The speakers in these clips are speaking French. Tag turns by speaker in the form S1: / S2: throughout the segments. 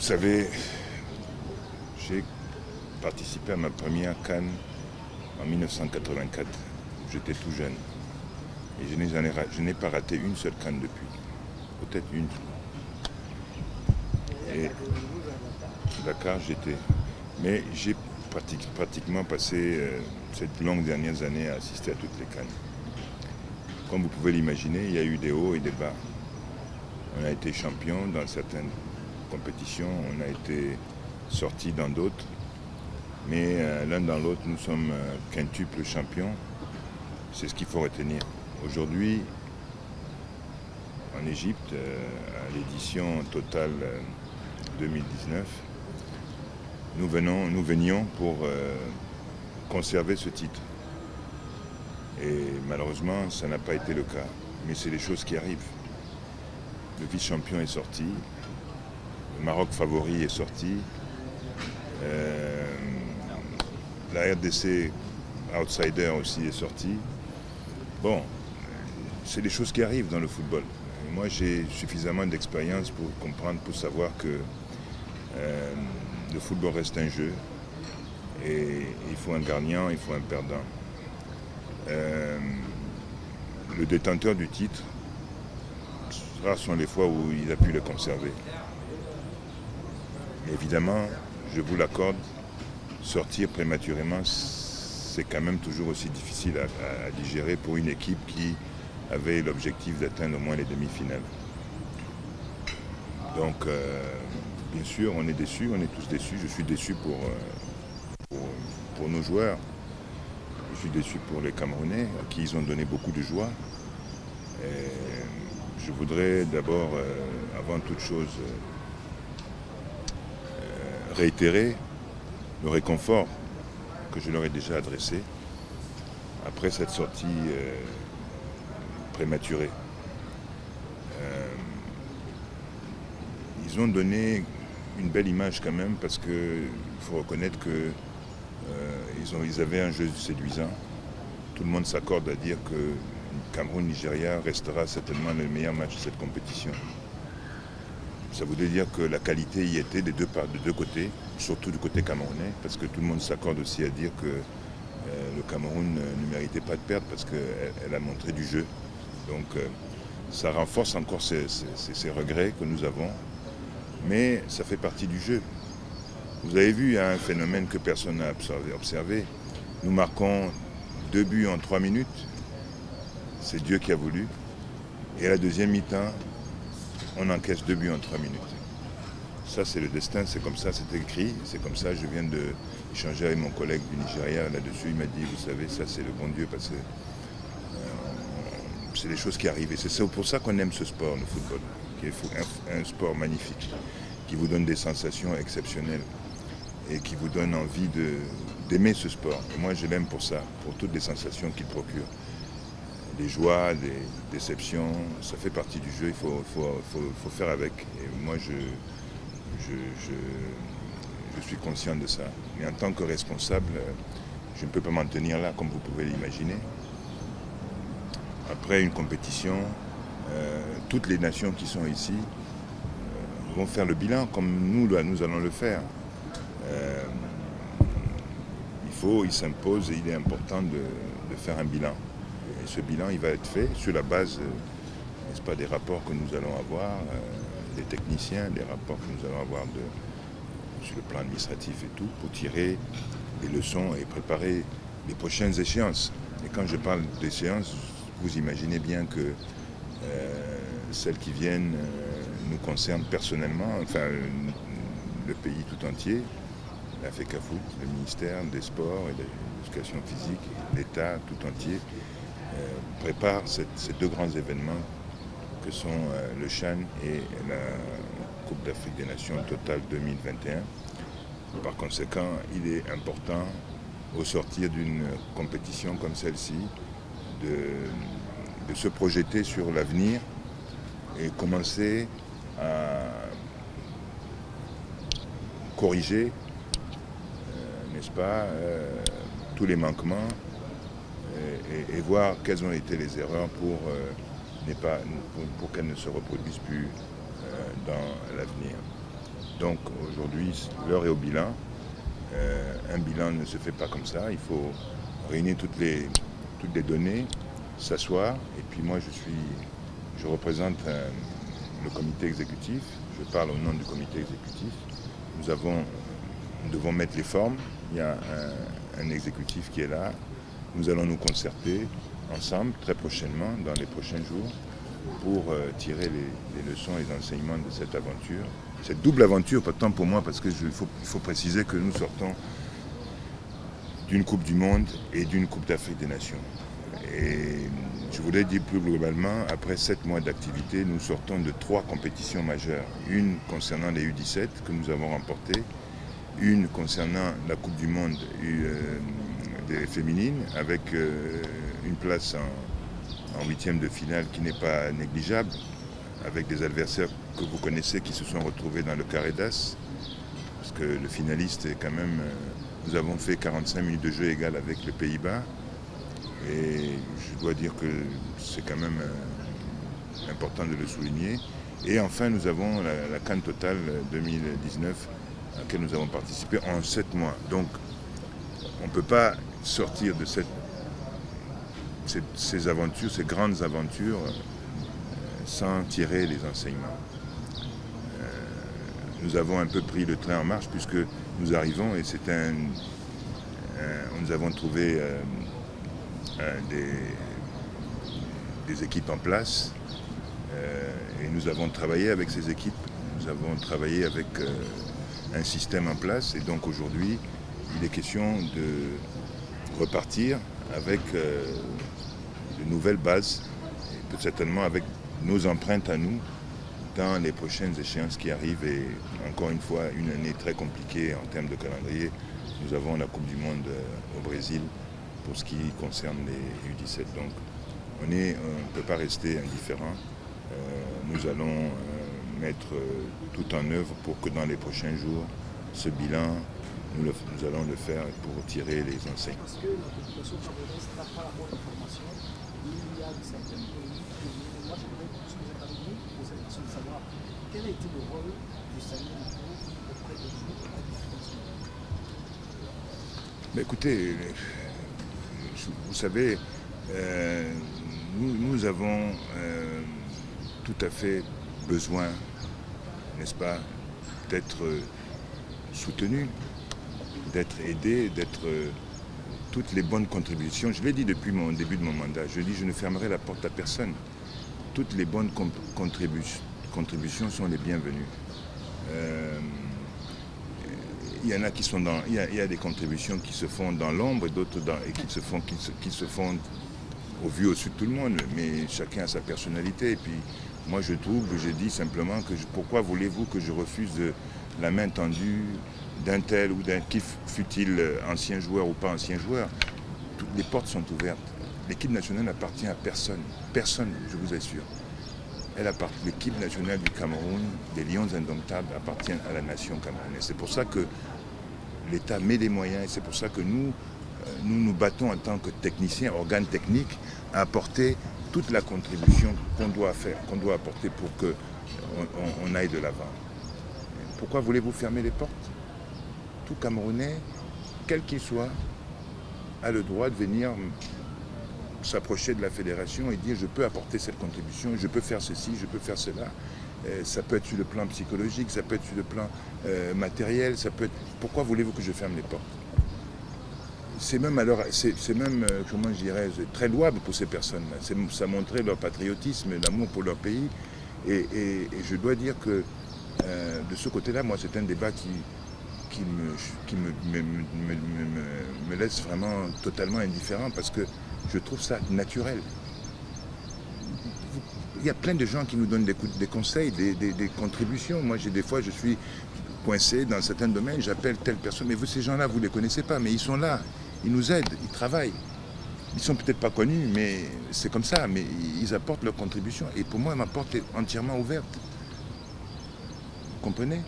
S1: savez, j'ai participé à ma première CAN en 1984. J'étais tout jeune. Et je n'ai pas raté une seule CAN depuis. Peut-être une. Et Dakar, j'étais. Mais j'ai pratiquement passé ces longues dernières années à assister à toutes les CAN. Comme vous pouvez l'imaginer, il y a eu des hauts et des bas. On a été champion dans certaines compétitions, on a été sorti dans d'autres. Mais l'un dans l'autre, nous sommes quintuples champions. C'est ce qu'il faut retenir. Aujourd'hui, en Égypte, à l'édition totale 2019, nous venions pour conserver ce titre. Et malheureusement, ça n'a pas été le cas. Mais c'est des choses qui arrivent. Le vice-champion est sorti, le Maroc favori est sorti, la RDC outsider aussi est sortie. Bon, c'est des choses qui arrivent dans le football. Et moi, j'ai suffisamment d'expérience pour comprendre, pour savoir que le football reste un jeu et il faut un gagnant, il faut un perdant. Le détenteur du titre, rares sont les fois où il a pu le conserver. Mais évidemment, je vous l'accorde, sortir prématurément, c'est quand même toujours aussi difficile à digérer pour une équipe qui avait l'objectif d'atteindre au moins les demi-finales. Donc, bien sûr, on est déçus, on est tous déçus. Je suis déçu pour nos joueurs. Je suis déçu pour les Camerounais, à qui ils ont donné beaucoup de joie. Et je voudrais d'abord, avant toute chose, réitérer le réconfort que je leur ai déjà adressé après cette sortie prématurée. Ils ont donné une belle image quand même parce qu'il faut reconnaître que ils avaient un jeu séduisant. Tout le monde s'accorde à dire que Cameroun-Nigeria restera certainement le meilleur match de cette compétition. Ça voudrait dire que la qualité y était de deux côtés, surtout du côté camerounais, parce que tout le monde s'accorde aussi à dire que le Cameroun ne méritait pas de perdre parce qu'elle a montré du jeu. Donc ça renforce encore ces regrets que nous avons, mais ça fait partie du jeu. Vous avez vu, il y a un phénomène que personne n'a observé. Nous marquons 2 buts en 3 minutes. C'est Dieu qui a voulu. Et à la deuxième mi-temps, on encaisse 2 buts en 3 minutes. Ça, c'est le destin, c'est comme ça, c'est écrit. C'est comme ça, je viens d'échanger avec mon collègue du Nigeria là-dessus. Il m'a dit, vous savez, ça, c'est le bon Dieu, parce que c'est des choses qui arrivent. Et c'est pour ça qu'on aime ce sport, le football, qui est un sport magnifique, qui vous donne des sensations exceptionnelles et qui vous donne envie d'aimer ce sport. Et moi, je l'aime pour ça, pour toutes les sensations qu'il procure. Des joies, des déceptions, ça fait partie du jeu, il faut faire avec. Et moi, je suis conscient de ça. Mais en tant que responsable, je ne peux pas m'en tenir là, comme vous pouvez l'imaginer. Après une compétition, toutes les nations qui sont ici vont faire le bilan, comme nous allons le faire. Il s'impose et il est important de faire un bilan. Et ce bilan, il va être fait sur la base, n'est-ce pas, des rapports que nous allons avoir, des techniciens, des rapports que nous allons avoir sur le plan administratif et tout, pour tirer des leçons et préparer les prochaines échéances. Et quand je parle d'échéances, vous imaginez bien que celles qui viennent nous concernent personnellement, enfin le pays tout entier, la FECAFOOT, le ministère des Sports et de l'Éducation physique, l'État tout entier, prépare ces 2 grands événements que sont le CHAN et la Coupe d'Afrique des Nations Total 2021. Par conséquent, il est important, au sortir d'une compétition comme celle-ci, de se projeter sur l'avenir et commencer à corriger, n'est-ce pas, tous les manquements et voir quelles ont été les erreurs pour qu'elles ne se reproduisent plus dans l'avenir. Donc aujourd'hui, l'heure est au bilan. Un bilan ne se fait pas comme ça. Il faut réunir toutes les données, s'asseoir. Et puis moi, je représente le comité exécutif. Je parle au nom du comité exécutif. Nous devons mettre les formes. Il y a un exécutif qui est là. Nous allons nous concerter ensemble très prochainement, dans les prochains jours, pour tirer les leçons et les enseignements de cette aventure. Cette double aventure, pas tant pour moi, parce qu'il faut préciser que nous sortons d'une Coupe du Monde et d'une Coupe d'Afrique des Nations. Et je voudrais dire plus globalement, après 7 mois d'activité, nous sortons de 3 compétitions majeures. Une concernant les U17 que nous avons remportées, une concernant la Coupe du Monde des féminines, avec une place en 8e de finale qui n'est pas négligeable, avec des adversaires que vous connaissez qui se sont retrouvés dans le carré d'as, parce que le finaliste est quand même... Nous avons fait 45 minutes de jeu égal avec les Pays-Bas, et je dois dire que c'est quand même important de le souligner. Et enfin, nous avons la CAN Total 2019, à laquelle nous avons participé en 7 mois. Donc, on ne peut pas sortir de ces aventures, ces grandes aventures, sans tirer les enseignements. Nous avons un peu pris le train en marche puisque nous arrivons et nous avons trouvé des équipes en place et nous avons travaillé avec ces équipes. Nous avons travaillé avec un système en place et donc aujourd'hui il est question de repartir avec de nouvelles bases et certainement avec nos empreintes à nous dans les prochaines échéances qui arrivent. Et encore une fois, une année très compliquée en termes de calendrier. Nous avons la Coupe du Monde au Brésil pour ce qui concerne les U17. Donc on ne peut pas rester indifférent. Nous allons mettre tout en œuvre pour que dans les prochains jours, ce bilan, nous allons le faire pour tirer les enseignements.
S2: Parce que la population camerounaise n'a pas la bonne information. Il y a certains pays. Moi, je voudrais que vous êtes avec nous pour poser la question de savoir quel a été le rôle du Samuel Eto'o auprès de vous à la définition.
S1: Mais écoutez, vous savez, nous avons tout à fait besoin, n'est-ce pas, d'être soutenus, d'être aidés, d'être toutes les bonnes contributions. Je l'ai dit depuis mon début de mon mandat, je dis je ne fermerai la porte à personne. Toutes les bonnes contributions sont les bienvenues. Il y en a qui sont dans... Il y a des contributions qui se font dans l'ombre et d'autres qui se font au vu au-dessus de tout le monde, mais chacun a sa personnalité. Et puis moi je dis simplement que pourquoi voulez-vous que je refuse la main tendue d'un tel ou d'un qui fut-il ancien joueur ou pas ancien joueur. Toutes les portes sont ouvertes. L'équipe nationale n'appartient à personne. Personne, je vous assure. L'équipe nationale du Cameroun, des Lions indomptables, appartient à la nation camerounaise. C'est pour ça que l'État met les moyens et c'est pour ça que nous nous battons en tant que techniciens, organes techniques, à apporter toute la contribution qu'on doit apporter pour qu'on aille de l'avant. Pourquoi voulez-vous fermer les portes? Tout Camerounais, quel qu'il soit, a le droit de venir s'approcher de la fédération et dire je peux apporter cette contribution, je peux faire ceci, je peux faire cela. Ça peut être sur le plan psychologique, ça peut être sur le plan matériel, ça peut être... Pourquoi voulez-vous que je ferme les portes? C'est même, comment je dirais, très louable pour ces personnes-là. Ça montrait leur patriotisme, l'amour pour leur pays. Et je dois dire que de ce côté-là, moi, c'est un débat qui me laisse vraiment totalement indifférent parce que je trouve ça naturel. Il y a plein de gens qui nous donnent des conseils, des contributions. Moi, des fois, je suis coincé dans certains domaines, j'appelle telle personne. Mais vous, ces gens-là, vous ne les connaissez pas, mais ils sont là. Ils nous aident, ils travaillent. Ils ne sont peut-être pas connus, mais c'est comme ça. Mais ils apportent leur contribution. Et pour moi, ma porte est entièrement ouverte. Vous comprenez?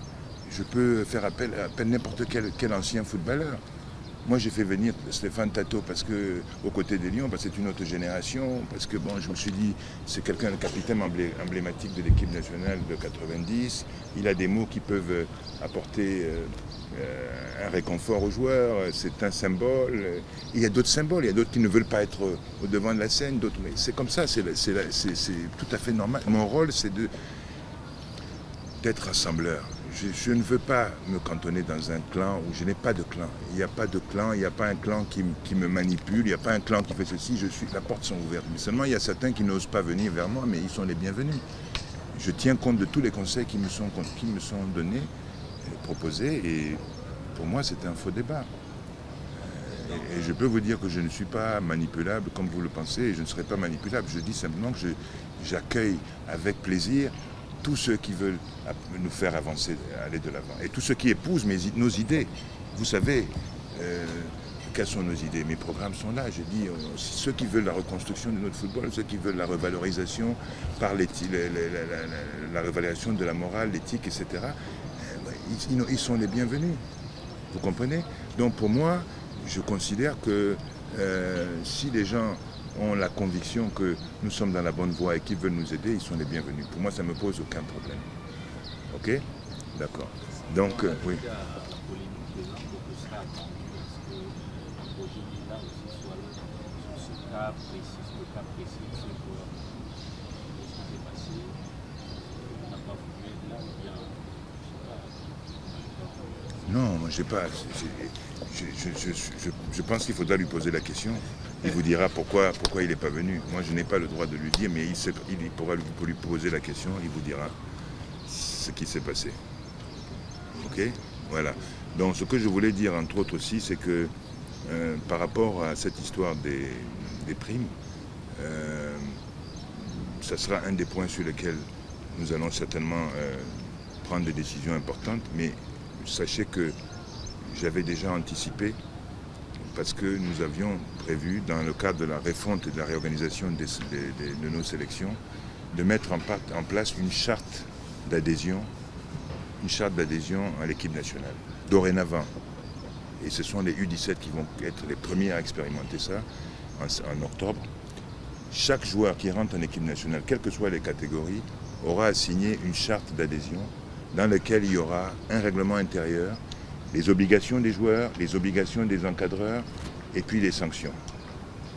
S1: Je peux faire appel à n'importe quel ancien footballeur. Moi, j'ai fait venir Stéphane Tato aux côtés des Lions, parce que c'est une autre génération, parce que bon, je me suis dit, c'est quelqu'un, le capitaine emblématique de l'équipe nationale de 90. Il a des mots qui peuvent apporter un réconfort aux joueurs. C'est un symbole. Il y a d'autres symboles, il y a d'autres qui ne veulent pas être au devant de la scène, d'autres. Mais c'est comme ça, c'est tout à fait normal. Mon rôle, c'est d'être rassembleur. Je ne veux pas me cantonner dans un clan où je n'ai pas de clan. Il n'y a pas de clan, il n'y a pas un clan qui me manipule, il n'y a pas un clan qui fait ceci, la porte sont ouvertes. Mais seulement il y a certains qui n'osent pas venir vers moi, mais ils sont les bienvenus. Je tiens compte de tous les conseils qui me sont donnés, proposés, et pour moi c'est un faux débat. Et je peux vous dire que je ne suis pas manipulable comme vous le pensez, et je ne serai pas manipulable. Je dis simplement que j'accueille avec plaisir tous ceux qui veulent nous faire avancer, aller de l'avant. Et tous ceux qui épousent nos idées. Vous savez, quelles sont nos idées? Mes programmes sont là. Je dis, ceux qui veulent la reconstruction de notre football, ceux qui veulent la revalorisation par la revalorisation de la morale, l'éthique, etc., ils sont les bienvenus. Vous comprenez? Donc pour moi, je considère que si les gens ont la conviction que nous sommes dans la bonne voie et qu'ils veulent nous aider, ils sont les bienvenus. Pour moi, ça ne me pose aucun problème. Ok? D'accord. Donc, oui. Non, moi j'ai pas. Je pense qu'il faudra lui poser la question. Il vous dira pourquoi il n'est pas venu. Moi je n'ai pas le droit de lui dire, mais il pourra lui poser la question, il vous dira ce qui s'est passé. Ok? Voilà. Donc ce que je voulais dire entre autres aussi, c'est que par rapport à cette histoire des primes, ça sera un des points sur lesquels nous allons certainement prendre des décisions importantes, mais sachez que j'avais déjà anticipé, parce que nous avions prévu, dans le cadre de la refonte et de la réorganisation de nos sélections, de mettre en place une charte d'adhésion à l'équipe nationale, dorénavant. Et ce sont les U17 qui vont être les premiers à expérimenter ça en octobre. Chaque joueur qui rentre en équipe nationale, quelles que soient les catégories, aura à signer une charte d'adhésion dans laquelle il y aura un règlement intérieur, les obligations des joueurs, les obligations des encadreurs et puis les sanctions.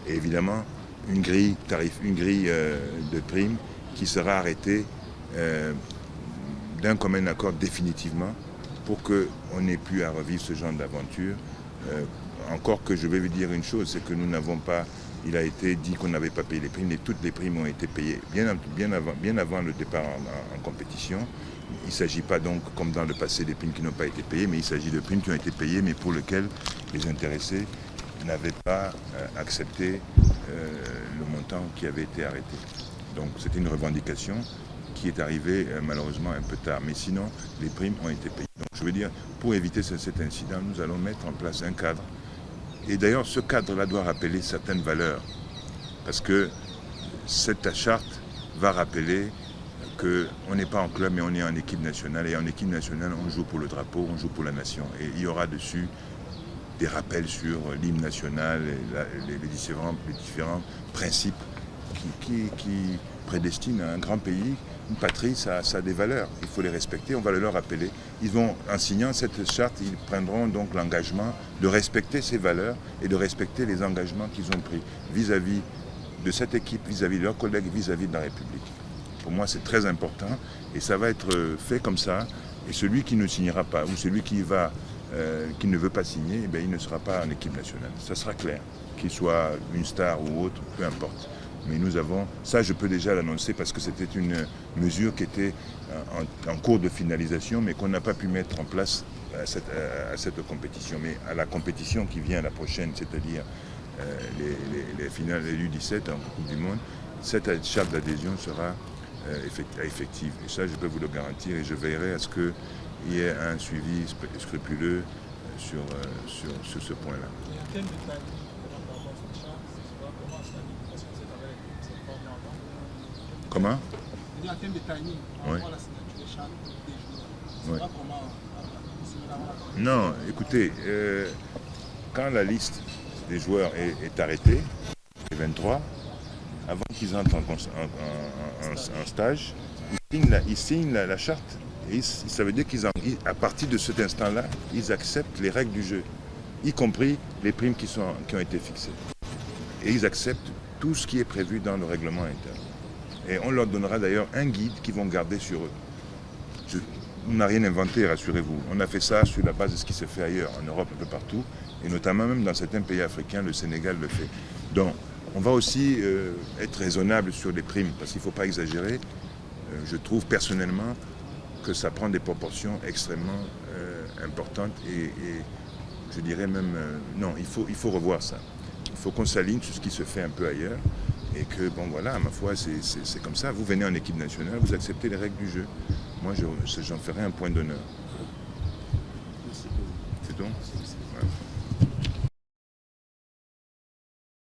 S1: Et évidemment, une grille de primes qui sera arrêtée d'un commun accord définitivement pour qu'on n'ait plus à revivre ce genre d'aventure. Encore que je vais vous dire une chose, c'est que nous n'avons pas, il a été dit qu'on n'avait pas payé les primes, et toutes les primes ont été payées bien avant le départ en compétition. Il ne s'agit pas donc, comme dans le passé, des primes qui n'ont pas été payées, mais il s'agit de primes qui ont été payées, mais pour lesquelles les intéressés n'avaient pas accepté le montant qui avait été arrêté. Donc c'était une revendication qui est arrivée malheureusement un peu tard. Mais sinon, les primes ont été payées. Donc je veux dire, pour éviter cet incident, nous allons mettre en place un cadre. Et d'ailleurs, ce cadre-là doit rappeler certaines valeurs. Parce que cette charte va rappeler qu'on n'est pas en club, mais on est en équipe nationale. Et en équipe nationale, on joue pour le drapeau, on joue pour la nation. Et il y aura dessus des rappels sur l'hymne national, et les différents principes qui prédestinent un grand pays, une patrie, ça a des valeurs. Il faut les respecter, on va le leur rappeler. En signant cette charte, ils prendront donc l'engagement de respecter ces valeurs et de respecter les engagements qu'ils ont pris vis-à-vis de cette équipe, vis-à-vis de leurs collègues, vis-à-vis de la République. Pour moi, c'est très important et ça va être fait comme ça. Et celui qui ne signera pas ou celui qui ne veut pas signer, eh bien, il ne sera pas en équipe nationale. Ça sera clair, qu'il soit une star ou autre, peu importe. Mais nous avons, ça je peux déjà l'annoncer parce que c'était une mesure qui était en cours de finalisation, mais qu'on n'a pas pu mettre en place à cette compétition. Mais à la compétition qui vient, la prochaine, c'est-à-dire les finales des U17 en Coupe du Monde, cette charte d'adhésion sera effective. Et ça, je peux vous le garantir et je veillerai à ce qu'il y ait un suivi scrupuleux sur ce point-là.
S2: Et en termes de timing, comment cette charte, comment ça parce que c'est avec cette forme d'entente.
S1: Comment?
S2: En termes de timing, par rapport à la signature des chartes des joueurs, c'est pas comment.
S1: Non, écoutez, quand la liste des joueurs est arrêtée, les 23, avant qu'ils entrent en stage, ils signent la charte. Et ça veut dire qu'à partir de cet instant-là, ils acceptent les règles du jeu, y compris les primes qui ont été fixées. Et ils acceptent tout ce qui est prévu dans le règlement interne. Et on leur donnera d'ailleurs un guide qu'ils vont garder sur eux. On n'a rien inventé, rassurez-vous. On a fait ça sur la base de ce qui se fait ailleurs, en Europe, un peu partout, et notamment même dans certains pays africains, le Sénégal le fait. Donc, on va aussi être raisonnable sur les primes, parce qu'il ne faut pas exagérer. Je trouve personnellement que ça prend des proportions extrêmement importantes et je dirais même, non, il faut revoir ça. Il faut qu'on s'aligne sur ce qui se fait un peu ailleurs et que, bon voilà, ma foi, c'est comme ça. Vous venez en équipe nationale, vous acceptez les règles du jeu. Moi, j'en ferai un point d'honneur.